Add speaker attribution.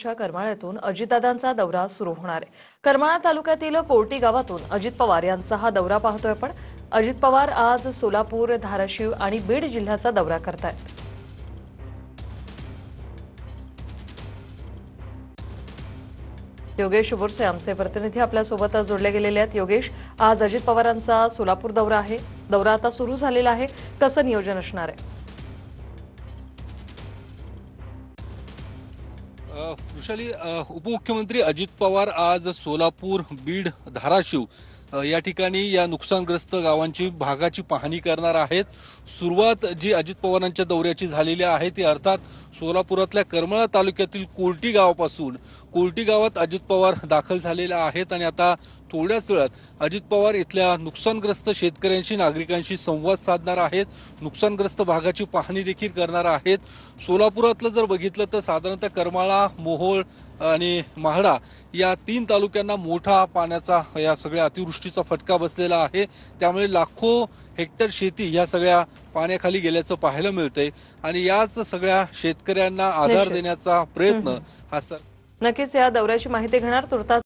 Speaker 1: सोलापूरच्या करमाळ्यातून अजितदादांचा दौरा सुरू होणार आहे। करमाळा तालुक्यातील कोर्टी गावातून अजित पवार यांचा हा दौरा पाहतोय आपण। अजित पवार आज सोलापूर, धाराशिव आणि बीड जिल्ह्याचा दौरा करतायत। योगेश बोरसे आमचे प्रतिनिधी आपल्यासोबत जोडले गेलेले आहेत। योगेश, आज अजित पवारांचा सोलापूर दौरा आहे, दौरा आता सुरू झालेला आहे, कसं नियोजन असणार आहे?
Speaker 2: वृषाली, उपमुख्यमंत्री अजित पवार आज सोलापूर, बीड, धाराशिव या ठिकाणी या नुकसानग्रस्त गावांची भागाची पाहणी करणार आहेत। सुरुवात जी अजित पवारांच्या दौऱ्याची झालेली आहे ती अर्थात सोलापुरातल्या करमाळा तालुक्यातील कोर्टी गावापासून। कोर्टी गावात अजित पवार दाखल झालेले आहेत आणि आता थोड्याच वेळात अजित पवार इथल्या नुकसानग्रस्त शेतकऱ्यांशी, नागरिकांशी संवाद साधणार आहेत, नुकसानग्रस्त भागाची पाहणी देखील करणार आहेत। सोलापुरातलं जर बघितलं तर साधारणतः करमाळा, मोहोळ आणि माहडा या 3 तालुक्यांना मोठा पाण्याचा, या सगळ्या अतिवृष्टीचा फटका बसलेला आहे। त्यामुळे लाखो हेक्टर शेती या सगळ्या पाण्याखाली गेल्याचं पाहायला मिळतंय आणि याच सगळ्या शेतकऱ्यांना आधार देण्याचा प्रयत्न हा
Speaker 1: नक्कीच या दौऱ्याची माहिती घेणार तुर्तास